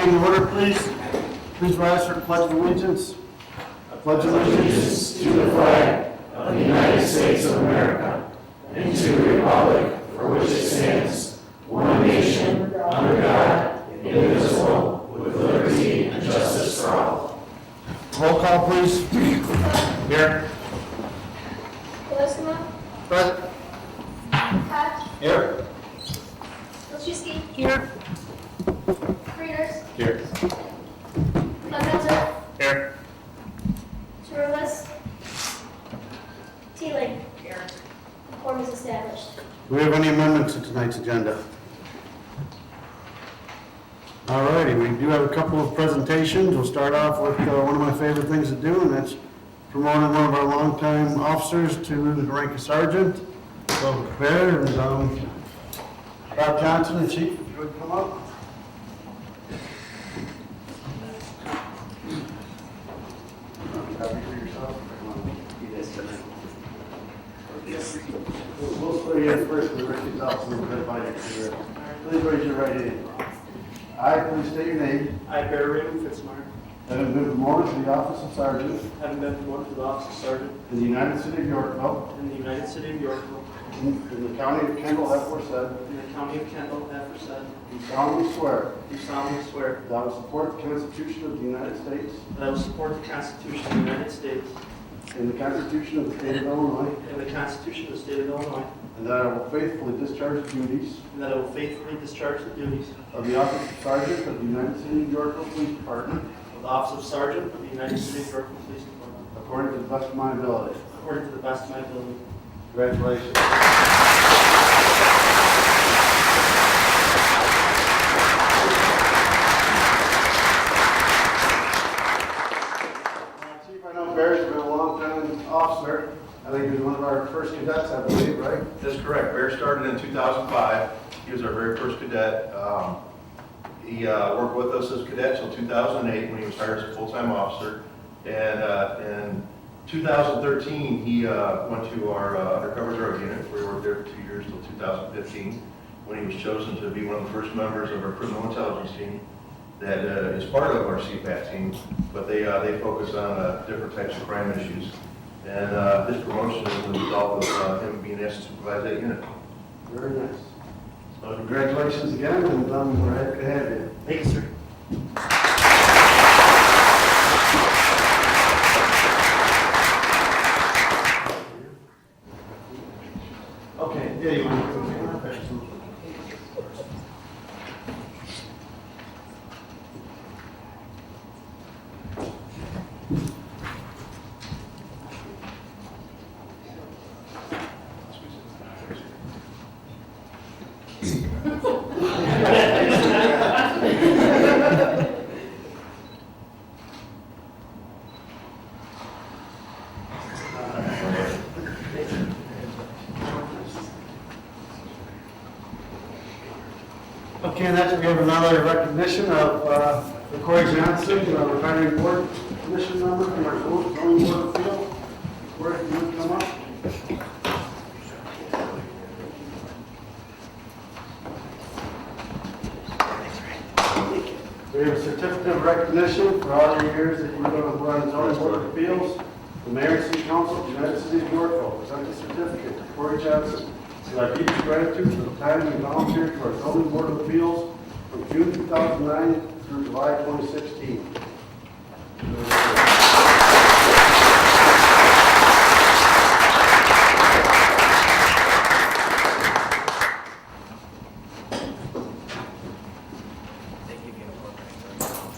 meeting to order, please. Please rise for the Pledge of Allegiance. I pledge allegiance To the flag of the United States of America and to the republic for which it stands, one nation, under God, indivisible, with liberty and justice for all. Roll call, please. Here. Colesima, Present. Hatch, Here. Wilczewski, Here. Readers, Here. Fundelter, Here. Churlis, Teeling. Here. Quorum is established. Do we have any amendments to tonight's agenda? All righty, we do have a couple of presentations. We'll start off with one of my favorite things to do, and that's promoting one of our longtime officers to the rank of sergeant. So, Bear and Bob Johnson and Chief, if you would come up. Copy for yourself. We'll swear you in first, and the rest of the officers will identify your career. Please raise your right hand. I, please state your name, I, Bear Raymond Fitzmark, having been promoted to the office of sergeant having been promoted to the office of sergeant in the United City of Yorkville, in the United City of Yorkville, in the county of Kendall, aforesaid, in the county of Kendall, aforesaid, do solemnly swear do solemnly swear that I will support the Constitution of the United States that I will support the Constitution of the United States and the Constitution of the State of Illinois, and the Constitution of the State of Illinois, and that I will faithfully discharge the duties and that I will faithfully discharge the duties of the office of sergeant of the United City of Yorkville Police Department of the office of sergeant of the United City of Yorkville Police Department according to the best of my ability. according to the best of my ability. Congratulations. Chief, I know Bear's been a long time officer. I think he was one of our first cadets, I believe, right? That's correct. Bear started in 2005. He was our very first cadet. He worked with us as cadet till 2008 when he was hired as a full-time officer. And in 2013, he went to our undercover drug unit, where he worked there for 2 years till 2015, when he was chosen to be one of the first members of our criminal intelligence team that is part of our CPAT team, but they focus on different types of crime issues. And this promotion is the result of him being asked to supervise that unit. Very nice. So congratulations again, and we're happy to have you. Thank you, sir. Okay, yeah, you want to Okay, next we have another recognition of Corey Johnson, retiring board commission member from our zoning board of appeals. Corey, if you would come up. We have a certificate of recognition for all your years that you've been on the zoning board of appeals. The mayor and city council of the United City of Yorkville present the certificate to Corey Johnson. So I deepest gratitude for the time you volunteered to our zoning board of appeals from June 2009 through July 2016.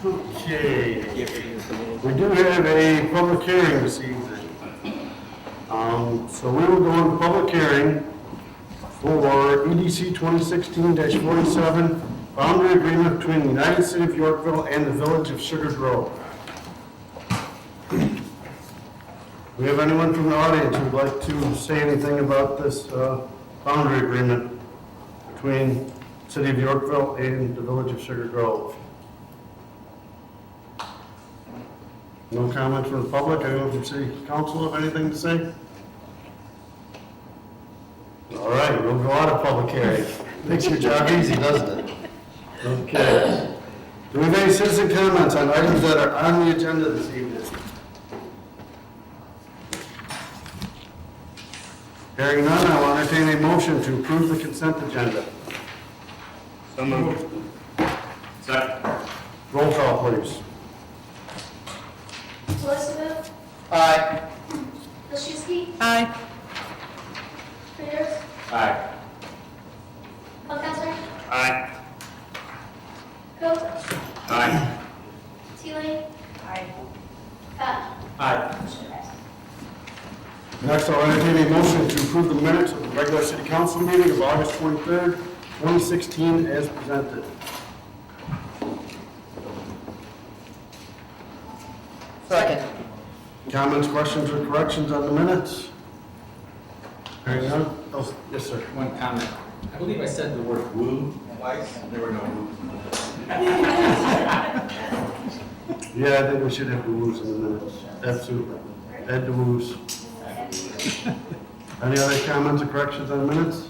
Okay. We do have a public hearing this evening. So we will go into public hearing for EDC 2016-47, boundary agreement between the United City of Yorkville and the Village of Sugar Grove. Do we have anyone from the audience who would like to say anything about this boundary agreement between the City of Yorkville and the Village of Sugar Grove? No comment from the public? Anyone from City Council have anything to say? All right, we'll go out of public hearing. Makes your job easy, doesn't it? Okay. Do we have any citizen comments on items that are on the agenda this evening? Hearing none, I will entertain a motion to approve the consent agenda. So moved. Second. Roll call, please. Solicitor, Aye. Wilczewski, Aye. Peters, Aye. Hillcrest, Aye. Cook, Aye. Teeling. Aye. Pat. Aye. Motion passed. Next, I'll entertain a motion to approve the minutes of the regular city council meeting of August 23rd, 2016 as presented. Second. Comments, questions, or corrections on the minutes? Hearing none? Oh, yes, sir. One comment. I believe I said the word woo twice. There were no woos. Yeah, I think we should have the woos in the minutes. Absolutely. Add the woos. Any other comments or corrections on the minutes?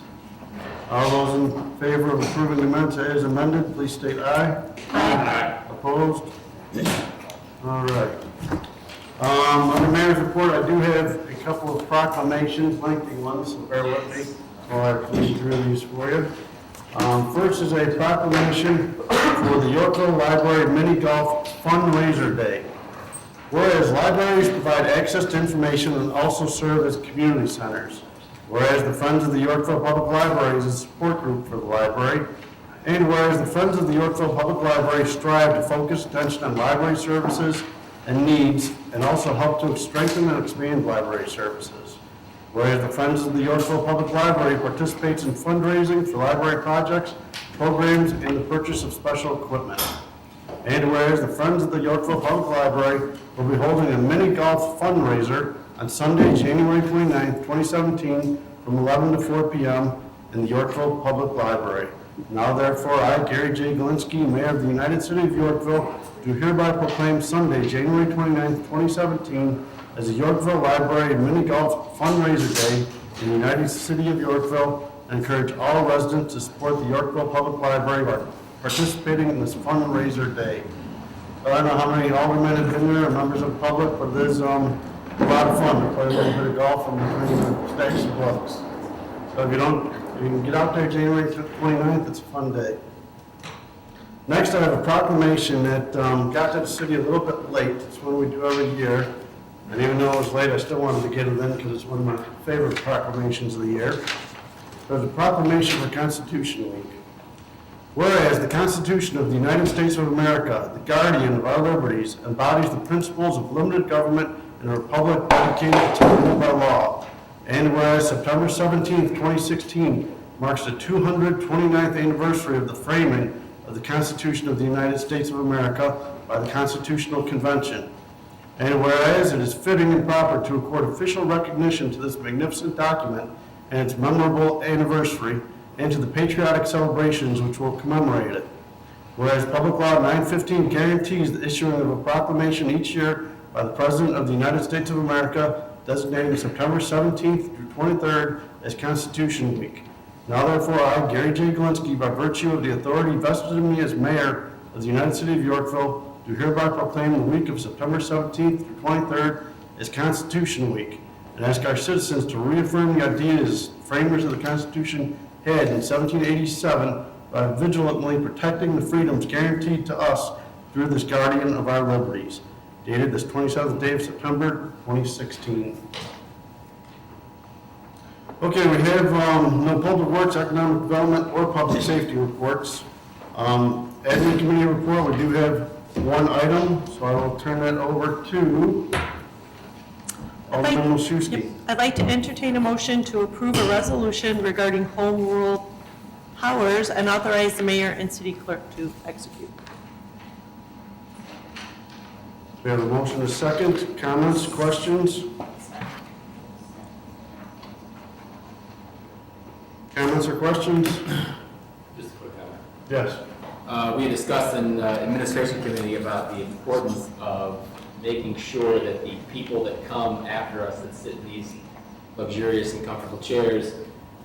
All those in favor of approving the minutes as amended, please state aye. Aye. Opposed? All right. On the mayor's report, I do have a couple of proclamations, lengthy ones, so bear with me while I read through these for you. First is a proclamation for the Yorkville Library Mini Golf Fundraiser Day. Whereas libraries provide access to information and also serve as community centers. Whereas the Friends of the Yorkville Public Library is a support group for the library. And whereas the Friends of the Yorkville Public Library strive to focus attention on library services and needs, and also help to strengthen and expand library services. Whereas the Friends of the Yorkville Public Library participates in fundraising for library projects, programs, and the purchase of special equipment. And whereas the Friends of the Yorkville Public Library will be holding a mini golf fundraiser on Sunday, January 29th, 2017, from 11 to 4 p.m. in the Yorkville Public Library. Now therefore, I, Gary J. Galinsky, Mayor of the United City of Yorkville, do hereby proclaim Sunday, January 29th, 2017, as the Yorkville Library Mini Golf Fundraiser Day in the United City of Yorkville, and encourage all residents to support the Yorkville Public Library by participating in this fundraiser day. I don't know how many aldermen have been there, or members of the public, but it is a lot of fun to play a little bit of golf and between the stacks of books. So if you can get out there January 29th, it's a fun day. Next, I have a proclamation that got to the city a little bit late. It's one we do every year. And even though it was late, I still wanted to get it in because it's one of my favorite proclamations of the year. There's a proclamation for Constitution Week. Whereas the Constitution of the United States of America, the guardian of our liberties, embodies the principles of limited government in a republic dedicated to the rule by law. And whereas September 17th, 2016 marks the 229th anniversary of the framing of the Constitution of the United States of America by the Constitutional Convention. And whereas it is fitting and proper to accord official recognition to this magnificent document and its memorable anniversary, and to the patriotic celebrations which will commemorate it. Whereas Public Law 915 guarantees the issuing of a proclamation each year by the President of the United States of America designating September 17th through 23rd as Constitution Week. Now therefore, I, Gary J. Galinsky, by virtue of the authority vested in me as Mayor of the United City of Yorkville, do hereby proclaim the week of September 17th through 23rd as Constitution Week, and ask our citizens to reaffirm the ideas framers of the Constitution had in 1787 by vigilantly protecting the freedoms guaranteed to us through this guardian of our liberties. Dated this 27th day of September, 2016. Okay, we have no public works, economic development, or public safety reports. Admin committee report, we do have one item, so I will turn that over to Alderman Wilczewski. I'd like to entertain a motion to approve a resolution regarding home rule powers and authorize the mayor and city clerk to execute. We have a motion, a second. Comments, questions? Comments or questions? Just a quick comment. Yes. We discussed in administration committee about the importance of making sure that the people that come after us that sit in these luxurious and comfortable chairs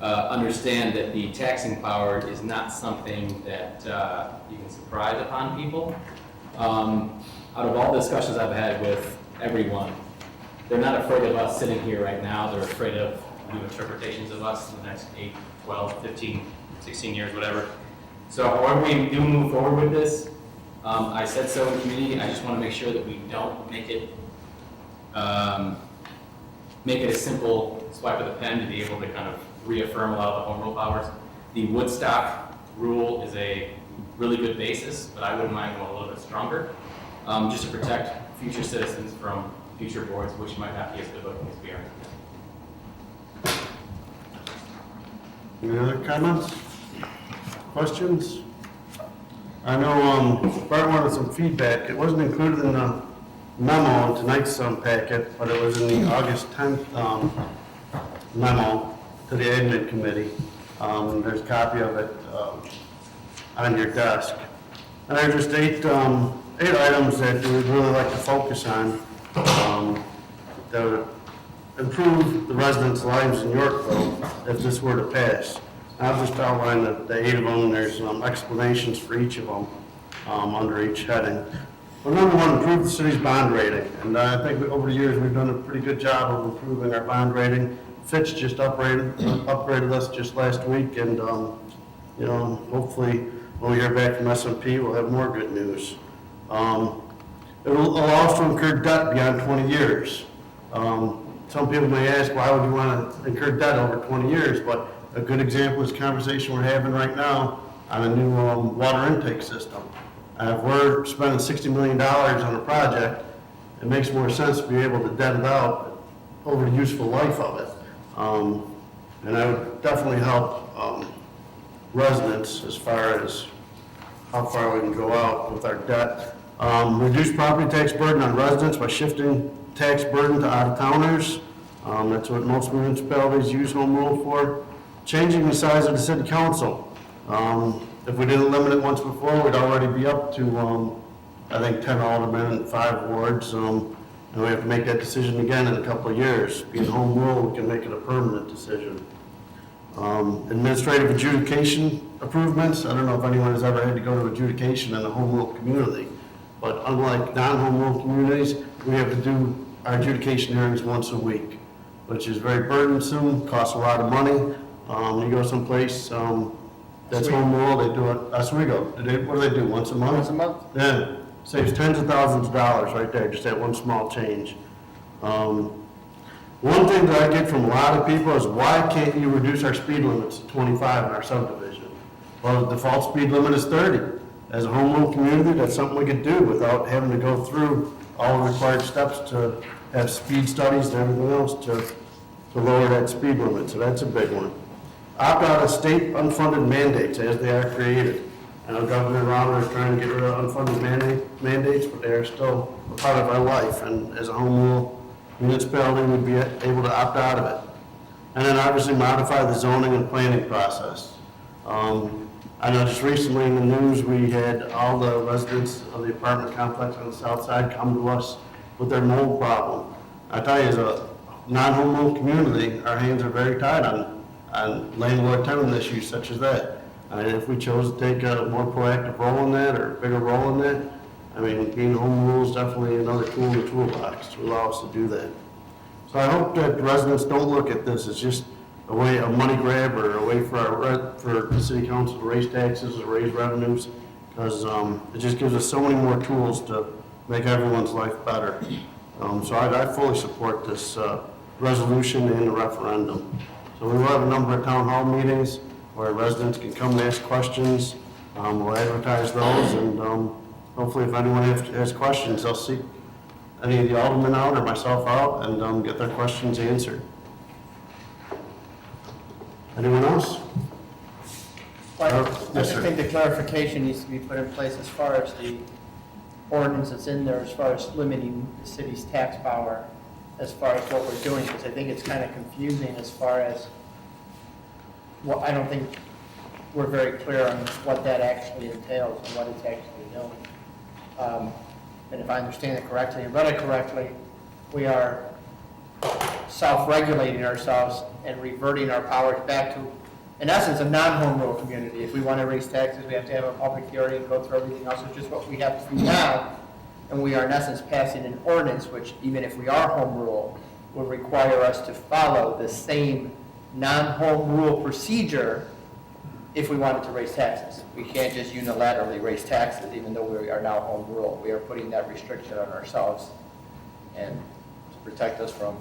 understand that the taxing power is not something that you can surprise upon people. Out of all the discussions I've had with everyone, they're not afraid of us sitting here right now. They're afraid of new interpretations of us in the next 8, 12, 15, 16 years, whatever. So however we do move forward with this, I said so in committee. I just want to make sure that we don't make it a simple swipe of the pen to be able to kind of reaffirm a lot of the home rule powers. The Woodstock rule is a really good basis, but I wouldn't mind going a little bit stronger, just to protect future citizens from future boards, which might not be as good looking as we are. Any other comments? Questions? I know Bart wanted some feedback. It wasn't included in the memo in tonight's packet, but it was in the August 10th memo to the admin committee. There's a copy of it on your desk. And there are just eight items that we would really like to focus on that would improve the residents' lives in Yorkville if this were to pass. I'll just outline the 8 of them. There's explanations for each of them under each heading. Well, number one, improve the city's bond rating. And I think over the years we've done a pretty good job of improving our bond rating. Fitch just upgraded us just last week, and you know, hopefully when we hear back from S&P, we'll have more good news. It will allow us to incur debt beyond 20 years. Some people may ask, why would you want to incur debt over 20 years? But a good example is the conversation we're having right now on a new water intake system. If we're spending $60 million on a project, it makes more sense to be able to debt it out over the useful life of it. And that would definitely help residents as far as how far we can go out with our debt. Reduce property tax burden on residents by shifting tax burden to out-of-towners. That's what most municipalities use home rule for. Changing the size of the city council. If we didn't limit it once before, we'd already be up to, I think, 10 aldermen and 5 wards. And we have to make that decision again in a couple of years. Being home rule, we can make it a permanent decision. Administrative adjudication improvements. I don't know if anyone has ever had to go to adjudication in a home rule community, but unlike non-home rule communities, we have to do our adjudication hearings once a week, which is very burdensome, costs a lot of money. You go someplace that's home rule, they do it, Oswego, what do they do, once a month? Once a month. Yeah, saves tens of thousands of dollars right there, just that one small change. One thing that I get from a lot of people is, why can't you reduce our speed limits to 25 in our subdivision? Well, the default speed limit is 30. As a home rule community, that's something we could do without having to go through all the required steps to have speed studies and everything else to lower that speed limit, so that's a big one. Opt out of state unfunded mandates as they are created. I know Governor Rauner is trying to get rid of unfunded mandates, but they are still a part of our life, and as a home rule municipality, we'd be able to opt out of it. And then obviously modify the zoning and planning process. I know just recently in the news, we had all the residents of the apartment complex on the south side come to us with their mold problem. I tell you, as a non-home rule community, our hands are very tied on landlord-tenant issues such as that. And if we chose to take a more proactive role in that, or a bigger role in that, I mean, being home rule is definitely another tool in the toolbox to allow us to do that. So I hope that residents don't look at this as just a money grab, or a way for the city council to raise taxes or raise revenues, because it just gives us so many more tools to make everyone's life better. So I fully support this resolution and the referendum. So we will have a number of town hall meetings where residents can come and ask questions. We'll advertise those, and hopefully if anyone has questions, they'll seek any of the aldermen out or myself out and get their questions answered. Anyone else? I Yes, just sir. think the clarification needs to be put in place as far as the ordinance that's in there, as far as limiting the city's tax power, as far as what we're doing, because I think it's kind of confusing as far as, well, I don't think we're very clear on what that actually entails and what it's actually doing. And if I understand it correctly and read it correctly, we are self-regulating ourselves and reverting our powers back to, in essence, a non-home rule community. If we want to raise taxes, we have to have a public hearing, go through everything else, which is what we have to do now. And we are in essence passing an ordinance, which even if we are home rule, will require us to follow the same non-home rule procedure if we wanted to raise taxes. We can't just unilaterally raise taxes, even though we are now home rule. We are putting that restriction on ourselves and to protect us from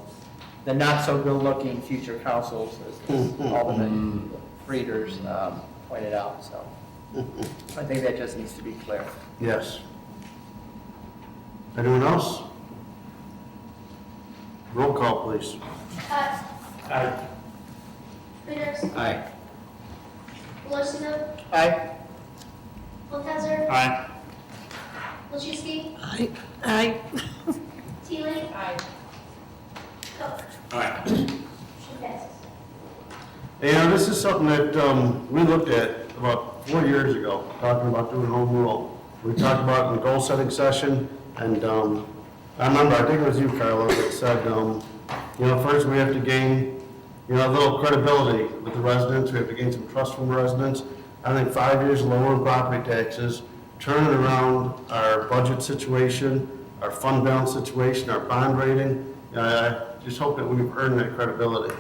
the not-so-good-looking future councils, as Alderman Frieders pointed out. So I think that just needs to be clear. Yes. Anyone else? Roll call, please. Pat, Aye. Peters, Aye. Wolfson, Aye. Lukasher, Aye. Wilczewski, Aye. Aye. Teely. Aye. Cook. Aye. Motion passes. And this is something that we looked at about 4 years ago, talking about doing home rule. We talked about it in the goal-setting session, and I remember, I think it was you, Carlos, that said, first we have to gain, a little credibility with the residents. We have to gain some trust from residents. I think 5 years lowering property taxes, turning around our budget situation, our fund balance situation, our bond rating. I just hope that we've earned that credibility.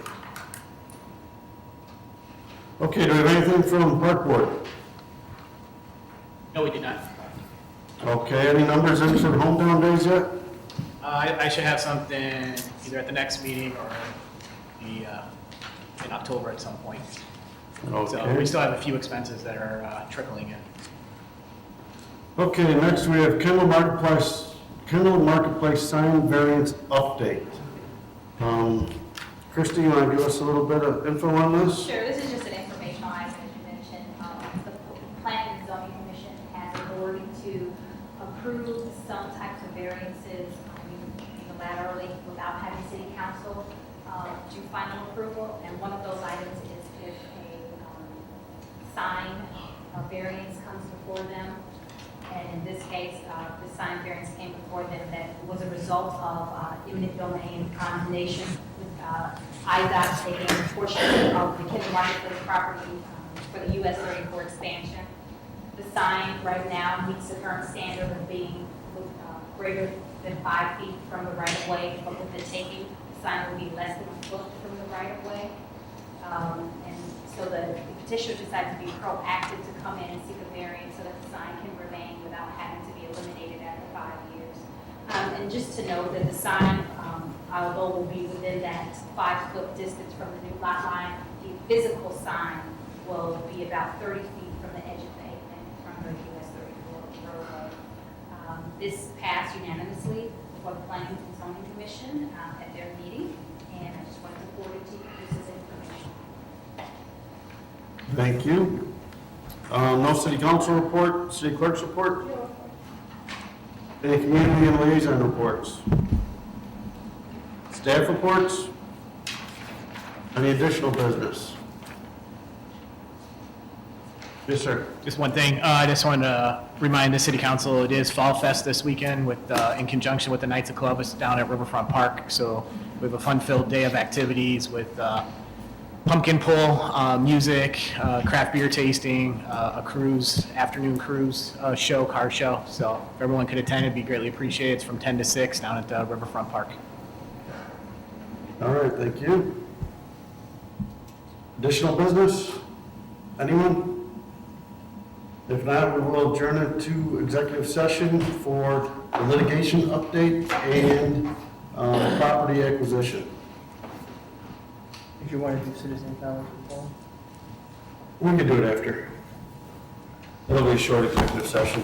Okay, do we have anything from Park Board? No, we did not. Okay, any numbers in for hometown days yet? I should have something either at the next meeting or in October at some point. So we Okay. still have a few expenses that are trickling in. Okay, next we have Kendall Marketplace sign variance update. Christie, you want to give us a little bit of info on this? Sure, this is just an informational item, as you mentioned. The Planning and Zoning Commission has authority to approve some types of variances unilaterally without having city council do final approval. And one of those items is if a sign variance comes before them. And in this case, the sign variance came before them that was a result of eminent domain condemnation with IDOT taking a portion of the Kendall Marketplace property for the US 34 expansion. The sign right now meets the current standard of being greater than 5 feet from the right of way, but with the taking, the sign will be less than a foot from the right of way. And so the petitioner decided to be proactive to come in and seek a variance so that the sign can remain without having to be eliminated after 5 years. And just to note that the sign, although will be within that 5-foot distance from the new lot line, the physical sign will be about 30 feet from the edge of pavement from the US 34 roadway. This passed unanimously before the Planning and Zoning Commission at their meeting, and I just wanted to forward it to you. This is information. Thank you. No city council report, city clerk's report? Any community and liaison reports? Staff reports? Any additional business? Yes, sir. Just one thing, I just wanted to remind the city council, it is Fall Fest this weekend with, in conjunction with the Knights of Columbus down at Riverfront Park. So we have a fun-filled day of activities with pumpkin pull, music, craft beer tasting, a cruise, afternoon cruise show, car show. So if everyone could attend, it'd be greatly appreciated. It's from 10 to 6 down at Riverfront Park. All right, thank you. Additional business? Anyone? If not, we will adjourn it to executive session for the litigation update and property acquisition. If you want to do citizen comments before. We can do it after. It'll be a short executive session.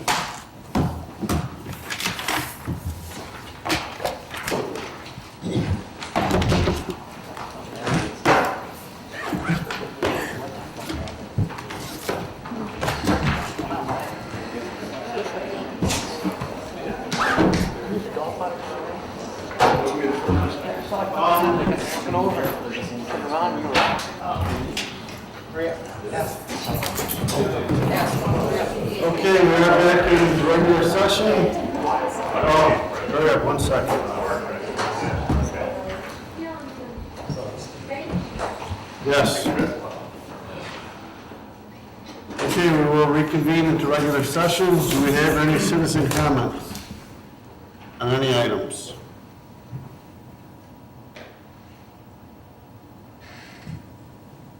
Okay, we're back in regular session. Oh, hurry up, 1 second. Yes. Okay, we will reconvene into regular session. Do we have any citizen comments on any items?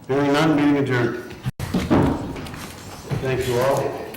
Hearing none, meeting adjourned. Thank you all.